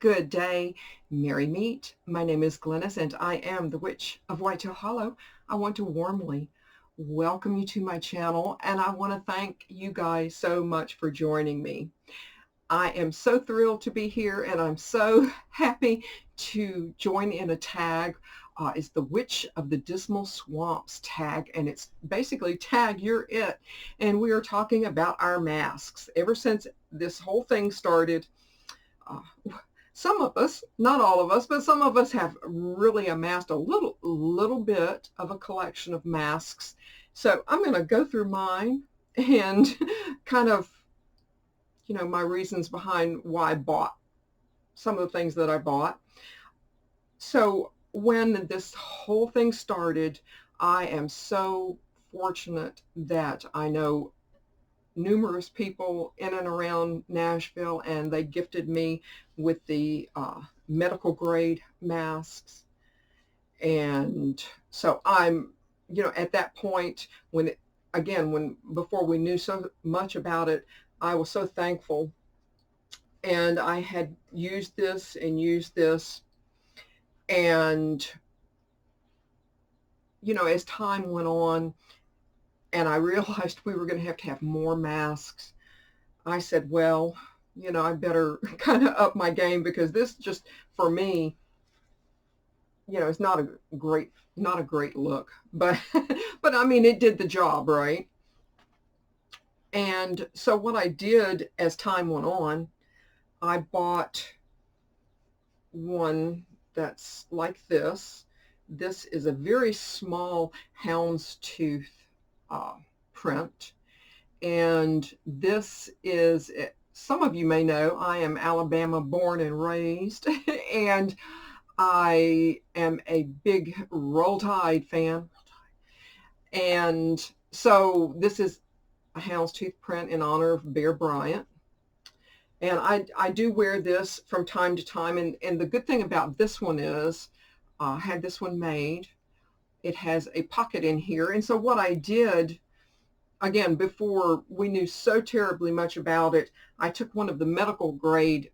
Good day, merry meet. My name is Glennis and I am the Witch of Whitetail Hollow. I want to warmly welcome you to my channel and I want to thank you guys so much for joining me. I am so thrilled to be here and I'm so happy to join in a tag. It's the Witch of the Dismal Swamps tag, and it's basically tag you're it. And we are talking about our masks. Ever since this whole thing started, uh, some of us, not all of us, but some of us have really amassed a little bit of a collection of masks. So I'm going to go through mine and kind of, my reasons behind why I bought some of the things that I bought. So when this whole thing started, I am so fortunate that I know numerous people in and around Nashville, and they gifted me with the medical grade masks. And so I'm, at that point before we knew so much about it, I was so thankful. And I had used this and used this. And, as time went on and I realized we were going to have more masks, I said, well, I better kind of up my game, because this just, for me, it's not a great look, but, but I mean, it did the job, right? And so what I did as time went on, I bought one that's like this. This is a very small houndstooth print. And this is, some of you may know, I am Alabama born and raised, and I am a big Roll Tide fan. And so this is a houndstooth print in honor of Bear Bryant. And I do wear this from time to time. And the good thing about this one is, I had this one made. It has a pocket in here. And so what I did, again, before we knew so terribly much about it, I took one of the medical grade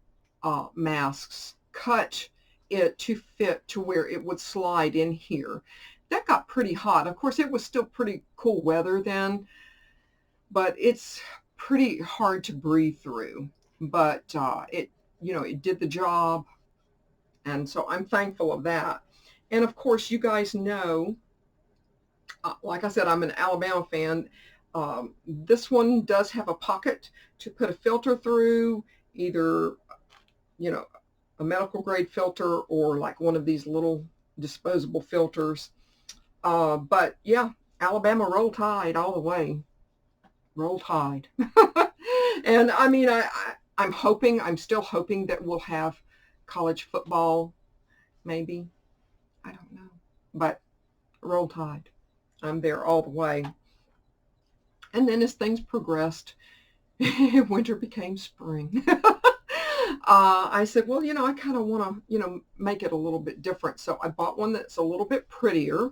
masks, cut it to fit to where it would slide in here. That got pretty hot. Of course, it was still pretty cool weather then, but it's pretty hard to breathe through. But it did the job, and so I'm thankful of that. And of course, you guys know, like I said, I'm an Alabama fan. This one does have a pocket to put a filter through, either, a medical grade filter or like one of these little disposable filters. But yeah, Alabama Roll Tide all the way. Roll Tide. And I mean, I'm still hoping that we'll have college football, maybe. I don't know. But Roll Tide. I'm there all the way. And then as things progressed, winter became spring. I said, well, I kind of want to, make it a little bit different. So I bought one that's a little bit prettier.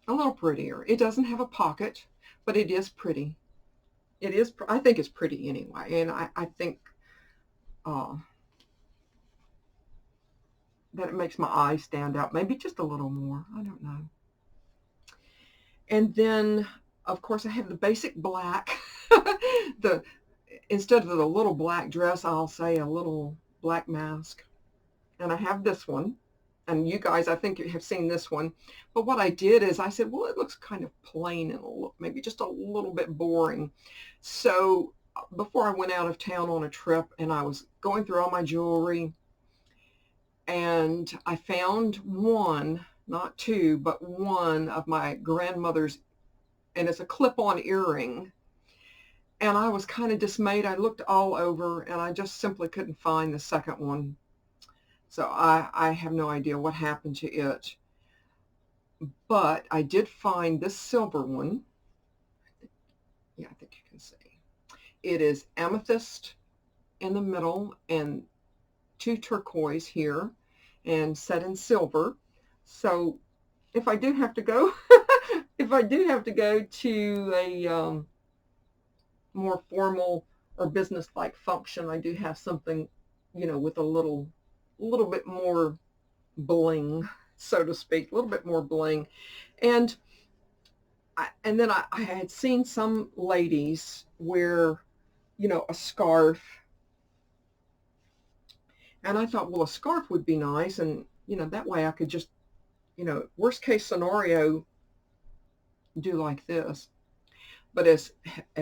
A little prettier. It doesn't have a pocket, but it is pretty. It is, I think it's pretty anyway. And I think that it makes my eyes stand out maybe just a little more. I don't know. And then, of course, I have the basic black. Instead of the little black dress, I'll say a little black mask. And I have this one. And you guys, I think you have seen this one. But what I did is I said, well, it looks kind of plain and maybe just a little bit boring. So before I went out of town on a trip and I was going through all my jewelry, and I found one, not two, but one of my grandmother's, and it's a clip-on earring. And I was kind of dismayed. I looked all over and I just simply couldn't find the second one. So I have no idea what happened to it. But I did find this silver one. Yeah, I think you can see. It is amethyst in the middle and two turquoise here and set in silver. So if I do have to go, if I do have to go to a more formal or business-like function, I do have something, with a little bit more bling, so to speak, a little bit more bling. And then I had seen some ladies wear, a scarf, and I thought, well, a scarf would be nice, and that way I could just, worst case scenario, do like this. But as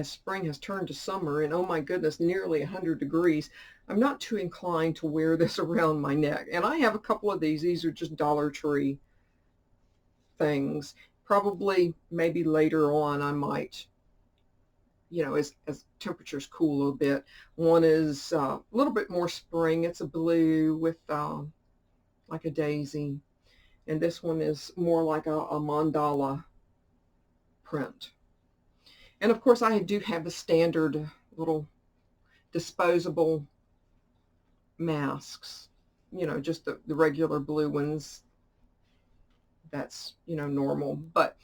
spring has turned to summer, and oh my goodness, nearly 100 degrees, I'm not too inclined to wear this around my neck. And I have a couple of these. These are just Dollar Tree things. Probably maybe later on I might, as temperatures cool a little bit. One is a little bit more spring. It's a blue with like a daisy. And this one is more like a mandala print. And of course I do have the standard little disposable masks, just the regular blue ones. That's, normal. But,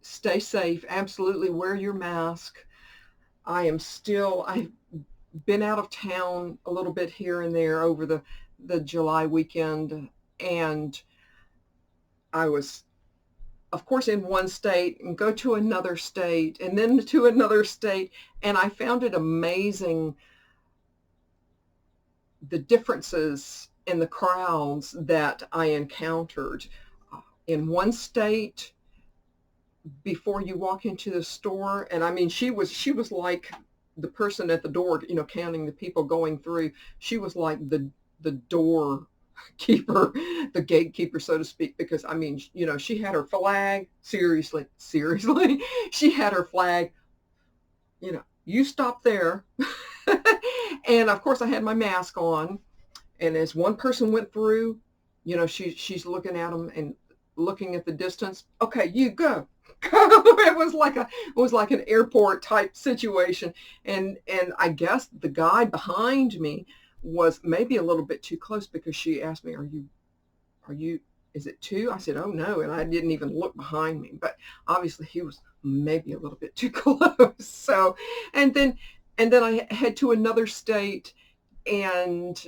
stay safe. Absolutely wear your mask. I've been out of town a little bit here and there over the July weekend, and I was, of course, in one state and go to another state and then to another state, and I found it amazing the differences in the crowds that I encountered. In one state, before you walk into the store, and I mean, she was like the person at the door, counting the people going through. She was like the door keeper, the gatekeeper, so to speak, because I mean, she had her flag. Seriously, she had her flag. You stop there. And of course I had my mask on, and as one person went through, she's looking at them and looking at the distance. Okay, you go. It was like an airport type situation, and I guess the guy behind me was maybe a little bit too close, because she asked me, are you is it two? I said, oh no, and I didn't even look behind me, but obviously he was maybe a little bit too close. So, and then I head to another state, and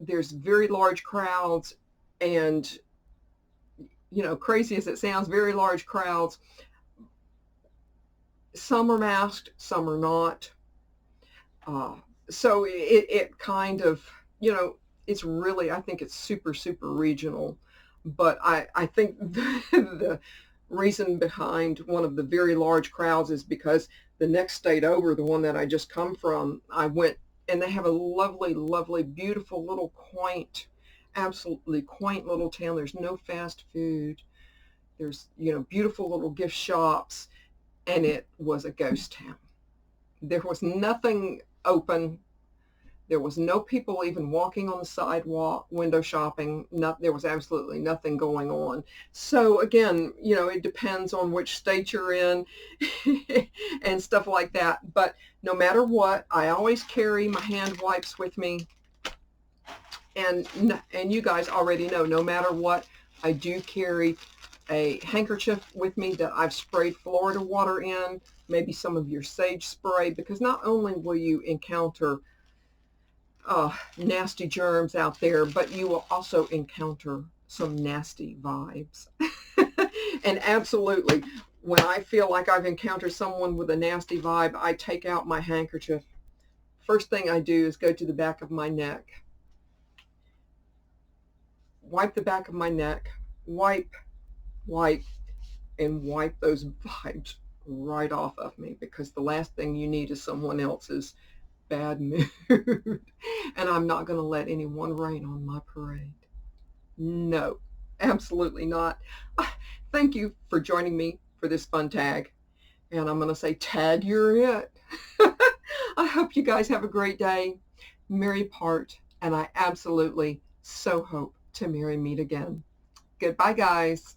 there's very large crowds, and crazy as it sounds, very large crowds. Some are masked, some are not. So it kind of, it's really, I think it's super, super regional. But I think the reason behind one of the very large crowds is because the next state over, the one that I just come from, I went, and they have a lovely, lovely, beautiful little quaint, absolutely quaint little town. There's no fast food. There's, beautiful little gift shops, and it was a ghost town. There was nothing open. There was no people even walking on the sidewalk, window shopping. There was absolutely nothing going on. So again, it depends on which state you're in and stuff like that. But no matter what, I always carry my hand wipes with me. And you guys already know, no matter what, I do carry a handkerchief with me that I've sprayed Florida water in, maybe some of your sage spray, because not only will you encounter nasty germs out there, but you will also encounter some nasty vibes. And absolutely, when I feel like I've encountered someone with a nasty vibe, I take out my handkerchief. First thing I do is go to the back of my neck, wipe the back of my neck, wipe, and wipe those vibes right off of me, because the last thing you need is someone else's bad mood. And I'm not going to let anyone rain on my parade. No, absolutely not. Thank you for joining me for this fun tag. And I'm going to say, tag, you're it. I hope you guys have a great day. Merry part. And I absolutely so hope to merry meet again. Goodbye, guys.